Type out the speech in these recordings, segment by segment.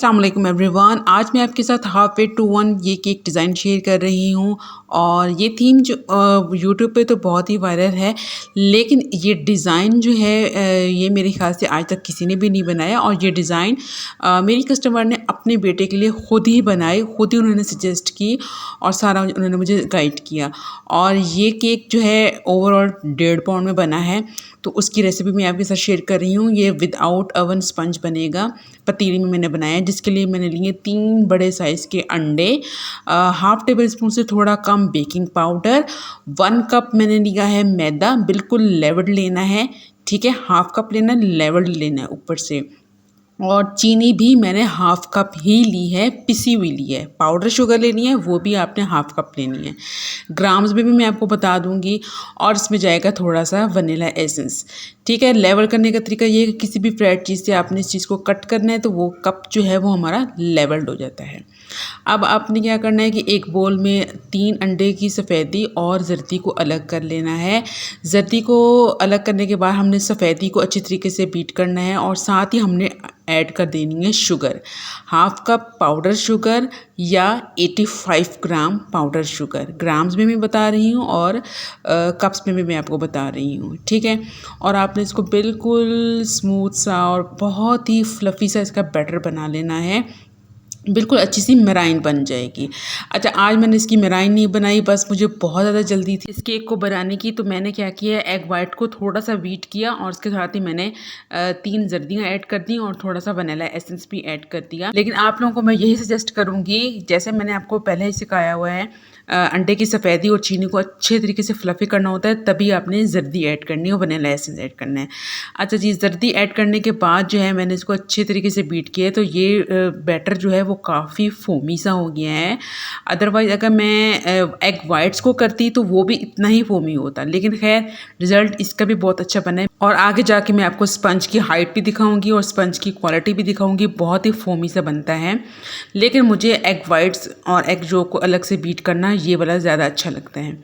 अस्सलाम वालेकुम एवरीवन। आज मैं आपके साथ हाफ वे टू वन ये केक डिज़ाइन शेयर कर रही हूँ और ये थीम जो यूट्यूब पे तो बहुत ही वायरल है, लेकिन ये डिज़ाइन जो है ये मेरे ख़्याल से आज तक किसी ने भी नहीं बनाया। और ये डिज़ाइन मेरी कस्टमर ने अपने बेटे के लिए ख़ुद ही बनाई, ख़ुद ही उन्होंने सजेस्ट की और सारा उन्होंने मुझे गाइड किया। और ये केक जो है ओवरऑल 1.5 पाउंड में बना है, तो उसकी रेसिपी मैं आपके साथ शेयर कर रही हूँ। ये विदाउट ओवन स्पंज बनेगा, पतीली में मैंने बनाया, जिसके लिए मैंने लिए 3 बड़े साइज़ के अंडे, हाफ़ टेबल स्पून से थोड़ा कम बेकिंग पाउडर, 1 कप मैंने लिया है मैदा, बिल्कुल लेवल्ड लेना है, ठीक है। हाफ़ कप लेना है, लेवल्ड लेना है ऊपर से। और चीनी भी मैंने हाफ़ कप ही ली है, पिसी हुई ली है। पाउडर शुगर लेनी है, वो भी आपने हाफ़ कप लेनी है। ग्राम्स में भी मैं आपको बता दूंगी। और इसमें जाएगा थोड़ा सा वनीला एसेंस, ठीक है। लेवल करने का तरीका ये है कि किसी भी फ्राइड चीज़ से आपने इस चीज़ को कट करना है, तो वो कप जो है वो हमारा लेवल्ड हो जाता है। अब आपने क्या करना है कि एक बोल में 3 अंडे की सफ़ेदी और ज़र्दी को अलग कर लेना है। ज़र्दी को अलग करने के बाद हमने सफ़ेदी को अच्छी तरीके से बीट करना है और साथ ही हमने ऐड कर देनी है sugar, half cup powder sugar या 85 ग्राम पाउडर शुगर। ग्राम्स में मैं बता रही हूँ और कप्स में भी मैं आपको बता रही हूँ, ठीक है। और आपने इसको बिल्कुल स्मूथ सा और बहुत ही फ्लफ़ी सा इसका बैटर बना लेना है, बिल्कुल अच्छी सी मेराइन बन जाएगी। अच्छा, आज मैंने इसकी मेराइन नहीं बनाई, बस मुझे बहुत ज़्यादा जल्दी थी इस केक को बनाने की, तो मैंने क्या किया, एग वाइट को थोड़ा सा बीट किया और उसके साथ ही मैंने 3 जर्दियाँ ऐड कर दी और थोड़ा सा वनीला एसेंस भी ऐड कर दिया। लेकिन आप लोगों को मैं यही सजेस्ट करूँगी, जैसे मैंने आपको पहले ही सिखाया हुआ है, अंडे की सफ़ेदी और चीनी को अच्छे तरीके से फ्लफ़ी करना होता है, तभी आपने जर्दी ऐड करनी है और वनीला एसेंस ऐड करना है। अच्छा जी, जर्दी ऐड करने के बाद जो है मैंने इसको अच्छे तरीके से बीट किया है, तो ये बैटर जो है वो काफ़ी फोमी सा हो गया है। अदरवाइज़ अगर मैं एग वाइट्स को करती तो वो भी इतना ही फोमी होता, लेकिन खैर रिज़ल्ट इसका भी बहुत अच्छा बना है। और आगे जाके मैं आपको स्पंज की हाइट भी दिखाऊंगी और स्पंज की क्वालिटी भी दिखाऊंगी, बहुत ही फोमी सा बनता है। लेकिन मुझे एग वाइट्स और एग योक को अलग से बीट करना ये वाला ज़्यादा अच्छा लगता है।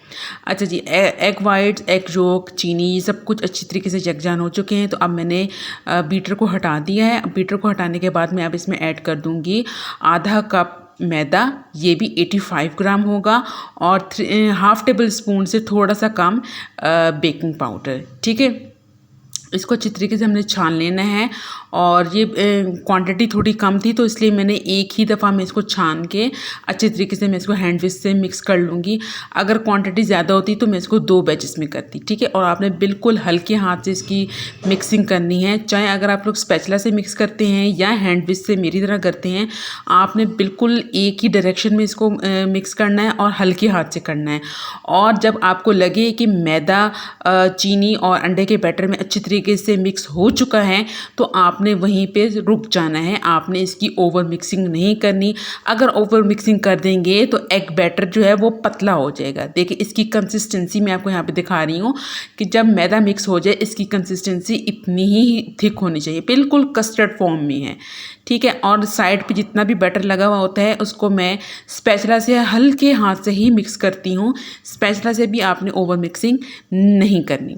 अच्छा जी, एग वाइट्स, एग योक, चीनी, ये सब कुछ अच्छी तरीके से यकजान हो चुके हैं, तो अब मैंने बीटर को हटा दिया है। बीटर को हटाने के बाद मैं अब इसमें ऐड कर दूँगी आधा कप मैदा, ये भी 85 ग्राम होगा, और हाफ़ टेबल स्पून से थोड़ा सा कम बेकिंग पाउडर, ठीक है। इसको अच्छी तरीके से हमने छान लेना है। और ये क्वांटिटी थोड़ी कम थी, तो इसलिए मैंने एक ही दफ़ा में इसको छान के अच्छे तरीके से मैं इसको हैंड विस्क से मिक्स कर लूँगी। अगर क्वांटिटी ज़्यादा होती तो मैं इसको 2 बैचेस में करती, ठीक है। और आपने बिल्कुल हल्के हाथ से इसकी मिक्सिंग करनी है, चाहे अगर आप लोग स्पैचुला से मिक्स करते हैं या हैंड विस्क से मेरी तरह करते हैं, आपने बिल्कुल एक ही डायरेक्शन में इसको मिक्स करना है और हल्के हाथ से करना है। और जब आपको लगे कि मैदा, चीनी और अंडे के बैटर में अच्छी तरीके से मिक्स हो चुका है, तो आपने वहीं पे रुक जाना है, आपने इसकी ओवर मिक्सिंग नहीं करनी। अगर ओवर मिक्सिंग कर देंगे तो एग बैटर जो है वो पतला हो जाएगा। देखिए इसकी कंसिस्टेंसी मैं आपको यहाँ पे दिखा रही हूँ कि जब मैदा मिक्स हो जाए, इसकी कंसिस्टेंसी इतनी ही थिक होनी चाहिए, बिल्कुल कस्टर्ड फॉर्म में है, ठीक है। और साइड पे जितना भी बैटर लगा हुआ होता है उसको मैं स्पैचुला से हल्के हाथ से ही मिक्स करती हूँ, स्पैचुला से भी आपने ओवर मिक्सिंग नहीं करनी।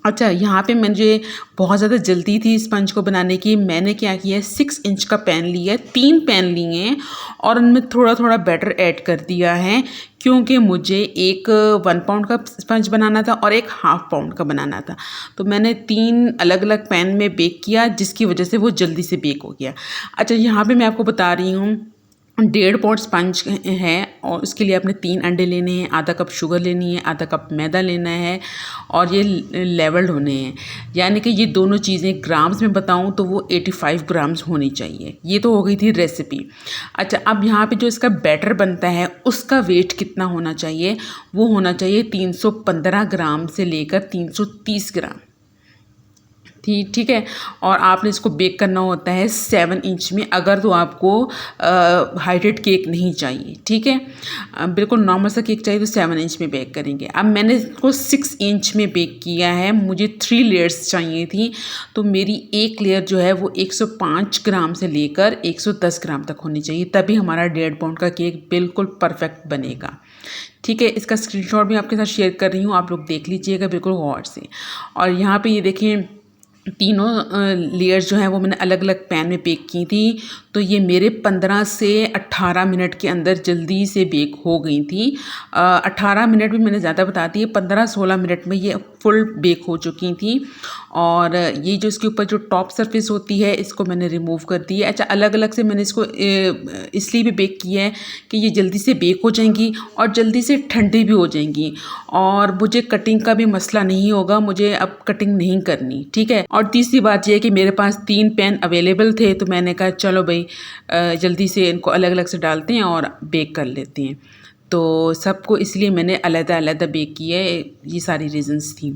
अच्छा, यहाँ पे मुझे बहुत ज़्यादा जल्दी थी स्पंज को बनाने की। मैंने क्या किया है, 6 इंच का पैन लिया है, 3 पैन लिए हैं और उनमें थोड़ा थोड़ा बैटर ऐड कर दिया है, क्योंकि मुझे एक 1 पाउंड का स्पंज बनाना था और एक हाफ़ पाउंड का बनाना था। तो मैंने 3 अलग अलग पैन में बेक किया, जिसकी वजह से वो जल्दी से बेक हो गया। अच्छा, यहाँ पे मैं आपको बता रही हूँ 1.5 पाउंड स्पंज है और उसके लिए आपने 3 अंडे लेने हैं, आधा कप शुगर लेनी है, आधा कप मैदा लेना है और ये लेवल्ड होने हैं। यानी कि ये दोनों चीज़ें ग्राम्स में बताऊं तो वो 85 ग्राम्स होनी चाहिए। ये तो हो गई थी रेसिपी। अच्छा, अब यहाँ पे जो इसका बैटर बनता है उसका वेट कितना होना चाहिए, वो होना चाहिए 315 ग्राम से लेकर 330 ग्राम, ठीक है। और आपने इसको बेक करना होता है 7 इंच में, अगर तो आपको हाइटेड केक नहीं चाहिए, ठीक है। बिल्कुल नॉर्मल सा केक चाहिए तो 7 इंच में बेक करेंगे। अब मैंने इसको 6 इंच में बेक किया है, मुझे 3 लेयर्स चाहिए थी, तो मेरी एक लेयर जो है वो 105 ग्राम से लेकर 110 ग्राम तक होनी चाहिए, तभी हमारा 1.5 पाउंड का केक बिल्कुल परफेक्ट बनेगा, ठीक है। इसका स्क्रीनशॉट भी आपके साथ शेयर कर रही हूँ, आप लोग देख लीजिएगा बिल्कुल गौर से। और यहाँ पे ये देखें, तीनों लेयर्स जो हैं वो मैंने अलग अलग पैन में बेक की थी। तो ये मेरे 15 से 18 मिनट के अंदर जल्दी से बेक हो गई थी। 18 मिनट भी मैंने ज़्यादा बता दी है, 15-16 मिनट में ये फुल बेक हो चुकी थी। और ये जो इसके ऊपर जो टॉप सरफेस होती है इसको मैंने रिमूव कर दी है। अच्छा, अलग अलग से मैंने इसको इसलिए भी बेक किया है कि ये जल्दी से बेक हो जाएंगी और जल्दी से ठंडी भी हो जाएंगी, और मुझे कटिंग का भी मसला नहीं होगा, मुझे अब कटिंग नहीं करनी। ठीक है। और तीसरी बात यह है कि मेरे पास 3 पैन अवेलेबल थे, तो मैंने कहा चलो भाई जल्दी से इनको अलग अलग से डालते हैं और बेक कर लेते हैं। तो सबको इसलिए मैंने अलग-अलग बेक किया है, ये सारी रीज़न्स थी।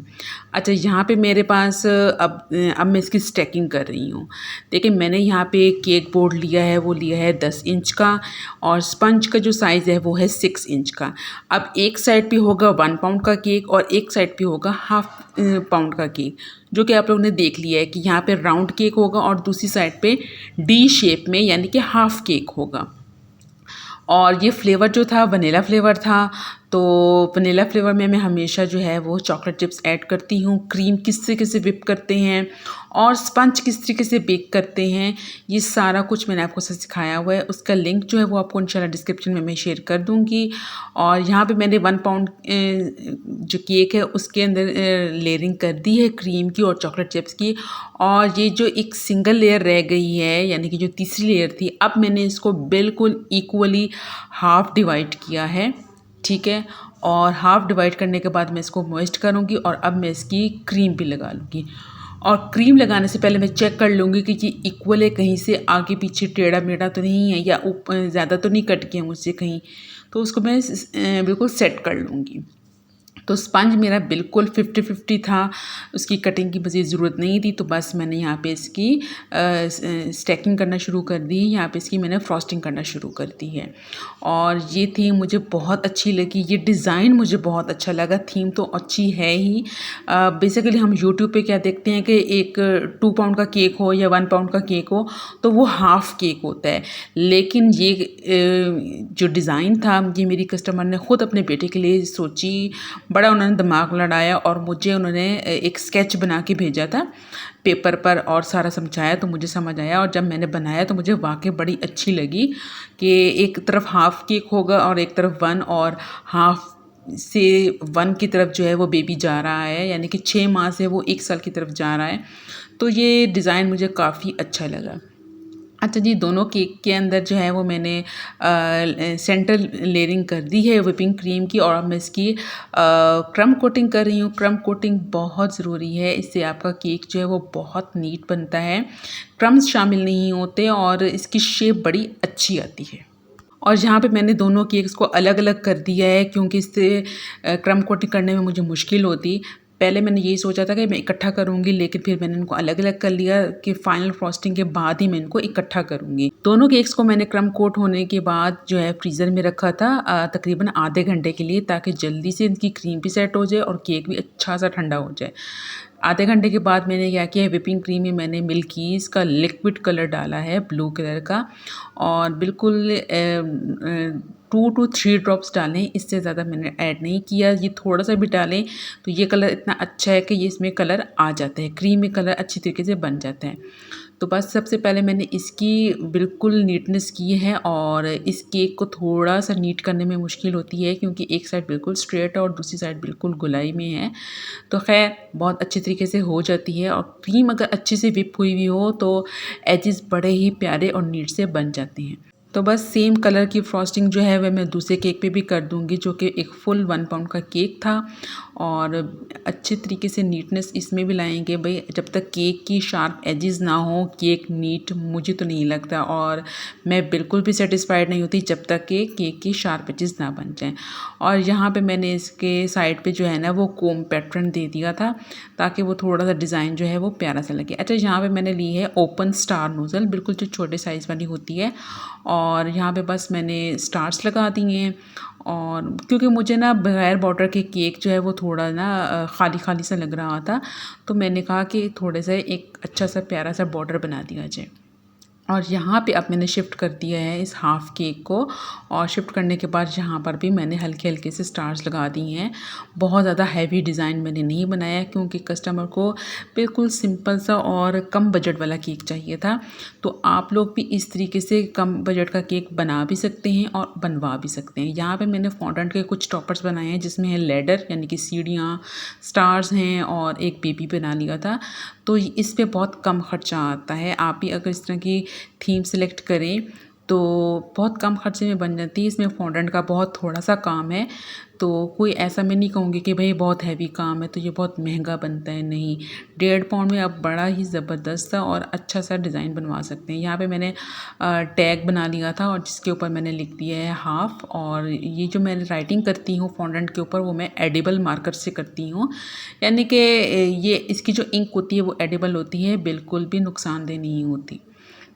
अच्छा, यहाँ पे मेरे पास अब मैं इसकी स्टैकिंग कर रही हूँ। देखिए, मैंने यहाँ पे केक बोर्ड लिया है, वो लिया है 10 इंच का, और स्पंज का जो साइज़ है वो है 6 इंच का। अब एक साइड पे होगा 1 पाउंड का केक और एक साइड पे होगा हाफ पाउंड का केक, जो कि आप लोगों ने देख लिया है कि यहाँ पे राउंड केक होगा और दूसरी साइड पे डी शेप में, यानी कि हाफ केक होगा। और ये फ्लेवर जो था वनीला फ्लेवर था, तो वनीला फ्लेवर में मैं हमेशा जो है वो चॉकलेट चिप्स ऐड करती हूँ। क्रीम किस तरीके से विप करते हैं और स्पंज किस तरीके से बेक करते हैं, ये सारा कुछ मैंने आपको सिखाया हुआ है। उसका लिंक जो है वो आपको इंशाल्लाह डिस्क्रिप्शन में मैं शेयर कर दूँगी। और यहाँ पे मैंने 1 पाउंड जो केक है उसके अंदर लेयरिंग कर दी है क्रीम की और चॉकलेट चिप्स की। और ये जो एक सिंगल लेयर रह गई है, यानी कि जो तीसरी लेयर थी, अब मैंने इसको बिल्कुल इक्वली हाफ डिवाइड किया है। ठीक है। और हाफ डिवाइड करने के बाद मैं इसको मॉइस्ट करूँगी और अब मैं इसकी क्रीम भी लगा लूँगी। और क्रीम लगाने से पहले मैं चेक कर लूँगी कि ये इक्वल है, कहीं से आगे पीछे टेढ़ा मेढ़ा तो नहीं है, या ऊपर ज़्यादा तो नहीं कट गया मुझसे कहीं, तो उसको मैं बिल्कुल सेट कर लूँगी। तो स्पंज मेरा बिल्कुल 50-50 था, उसकी कटिंग की मज़ीद ज़रूरत नहीं थी। तो बस मैंने यहाँ पे इसकी स्टैकिंग करना शुरू कर दी, यहाँ पे इसकी मैंने फ्रॉस्टिंग करना शुरू कर दी है। और ये थीम मुझे बहुत अच्छी लगी, ये डिज़ाइन मुझे बहुत अच्छा लगा। थीम तो अच्छी है ही। बेसिकली हम यूट्यूब पे क्या देखते हैं कि एक 2 पाउंड का केक हो या 1 पाउंड का केक हो तो वो हाफ़ केक होता है, लेकिन ये जो डिज़ाइन था ये मेरी कस्टमर ने ख़ुद अपने बेटे के लिए सोची, बड़ा उन्होंने दिमाग लड़ाया और मुझे उन्होंने एक स्केच बना के भेजा था पेपर पर और सारा समझाया, तो मुझे समझ आया। और जब मैंने बनाया तो मुझे वाकई बड़ी अच्छी लगी कि एक तरफ हाफ़ केक होगा और एक तरफ 1, और हाफ़ से 1 की तरफ जो है वो बेबी जा रहा है, यानी कि 6 माह से वो 1 साल की तरफ जा रहा है। तो ये डिज़ाइन मुझे काफ़ी अच्छा लगा। अच्छा जी, दोनों केक के अंदर जो है वो मैंने सेंटर लेयरिंग कर दी है व्हिपिंग क्रीम की, और अब मैं इसकी क्रम कोटिंग कर रही हूँ। क्रम कोटिंग बहुत ज़रूरी है, इससे आपका केक जो है वो बहुत नीट बनता है, क्रम्स शामिल नहीं होते और इसकी शेप बड़ी अच्छी आती है। और यहाँ पे मैंने दोनों केक्स को अलग अलग कर दिया है, क्योंकि इससे क्रम कोटिंग करने में मुझे मुश्किल होती। पहले मैंने यही सोचा था कि मैं इकट्ठा करूँगी, लेकिन फिर मैंने इनको अलग अलग कर लिया कि फाइनल फ्रॉस्टिंग के बाद ही मैं इनको इकट्ठा करूँगी। दोनों केक्स को मैंने क्रम कोट होने के बाद जो है फ्रीज़र में रखा था तकरीबन आधे घंटे के लिए, ताकि जल्दी से इनकी क्रीम भी सेट हो जाए और केक भी अच्छा सा ठंडा हो जाए। आधे घंटे के बाद मैंने क्या किया है, व्हिपिंग क्रीम में मैंने मिल्कीज़ का लिक्विड कलर डाला है, ब्लू कलर का, और बिल्कुल 2 to 3 ड्रॉप्स डालें, इससे ज़्यादा मैंने ऐड नहीं किया। ये थोड़ा सा भी डालें तो ये कलर इतना अच्छा है कि ये इसमें कलर आ जाता है, क्रीम में कलर अच्छी तरीके से बन जाता है। तो बस सबसे पहले मैंने इसकी बिल्कुल नीटनेस की है, और इस केक को थोड़ा सा नीट करने में मुश्किल होती है, क्योंकि एक साइड बिल्कुल स्ट्रेट है और दूसरी साइड बिल्कुल गोलाई में है। तो खैर बहुत अच्छी तरीके से हो जाती है, और क्रीम अगर अच्छे से विप हुई हुई हो तो एजेस बड़े ही प्यारे और नीट से बन जाते हैं। तो बस सेम कलर की फ्रॉस्टिंग जो है वह मैं दूसरे केक पे भी कर दूंगी, जो कि एक फुल 1 पाउंड का केक था। और अच्छे तरीके से नीटनेस इसमें भी लाएंगे भाई, जब तक केक की शार्प एजेस ना हो केक नीट मुझे तो नहीं लगता, और मैं बिल्कुल भी सेटिस्फाइड नहीं होती जब तक कि केक की शार्प एजेस ना बन जाएं। और यहाँ पे मैंने इसके साइड पे जो है ना वो कोम पैटर्न दे दिया था, ताकि वो थोड़ा सा डिज़ाइन जो है वो प्यारा सा लगे। अच्छा, यहाँ पे मैंने ली है ओपन स्टार नोज़ल, बिल्कुल जो छोटे साइज़ वाली होती है, और यहाँ पे बस मैंने स्टार्स लगा दिए हैं। और क्योंकि मुझे ना बगैर बॉर्डर के केक जो है वो थोड़ा ना खाली खाली सा लग रहा था, तो मैंने कहा कि थोड़े सा एक अच्छा सा प्यारा सा बॉर्डर बना दिया जाए। और यहाँ पे अब मैंने शिफ्ट कर दिया है इस हाफ़ केक को और शिफ्ट करने के बाद यहाँ पर भी मैंने हल्के-हल्के से स्टार्स लगा दिए हैं। बहुत ज़्यादा हैवी डिज़ाइन मैंने नहीं बनाया क्योंकि कस्टमर को बिल्कुल सिंपल सा और कम बजट वाला केक चाहिए था। तो आप लोग भी इस तरीके से कम बजट का केक बना भी सकते हैं और बनवा भी सकते हैं। यहाँ पे मैंने फॉन्डेंट के कुछ टॉपर्स बनाए हैं जिसमें है लैडर यानी कि सीढ़ियाँ, स्टार्स हैं और एक बेबी बना लिया था। तो इस पे बहुत कम खर्चा आता है। आप भी अगर इस तरह की थीम सेलेक्ट करें तो बहुत कम खर्चे में बन जाती है। इसमें फॉन्डेंट का बहुत थोड़ा-सा काम है, तो कोई ऐसा मैं नहीं कहूँगी कि भई बहुत हैवी काम है तो ये बहुत महँगा बनता है, नहीं। 1.5 पाउंड में आप बड़ा ही ज़बरदस्त सा और अच्छा-सा डिज़ाइन बनवा सकते हैं। यहाँ पे मैंने टैग बना लिया था और जिसके ऊपर मैंने लिख दिया है हाफ़ और ये जो मैं राइटिंग करती हूँ फॉन्डेंट के ऊपर वो मैं एडिबल मार्कर से करती हूँ। यानी कि ये इसकी जो इंक होती है वो एडिबल होती है, बिल्कुल भी नुकसानदेह नहीं होती।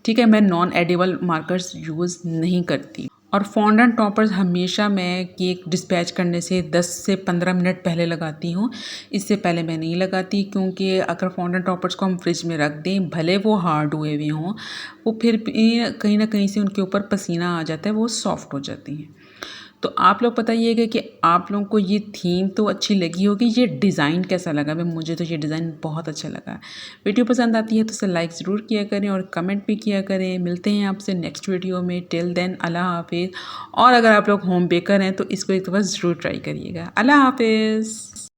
ठीक है, मैं नॉन एडिबल मार्कर्स यूज़ नहीं करती। और फॉन्डेंट टॉपर्स हमेशा मैं केक डिस्पैच करने से 10 से 15 मिनट पहले लगाती हूँ। इससे पहले मैं नहीं लगाती क्योंकि अगर फॉन्डेंट टॉपर्स को हम फ्रिज में रख दें, भले वो हार्ड हुए हुए हों, वो फिर भी कहीं न कहीं से उनके ऊपर पसीना आ जाता है, वो सॉफ्ट हो जाती हैं। तो आप लोग बताइएगा कि आप लोगों को ये थीम तो अच्छी लगी होगी, ये डिज़ाइन कैसा लगा? मुझे तो ये डिज़ाइन बहुत अच्छा लगा। वीडियो पसंद आती है तो इसे लाइक ज़रूर किया करें और कमेंट भी किया करें। मिलते हैं आपसे नेक्स्ट वीडियो में। टिल देन अल्लाह हाफ़िज़। और अगर आप लोग होम बेकर हैं तो इसको एक दफ़ा ज़रूर ट्राई करिएगा। अल्लाह हाफ़िज़।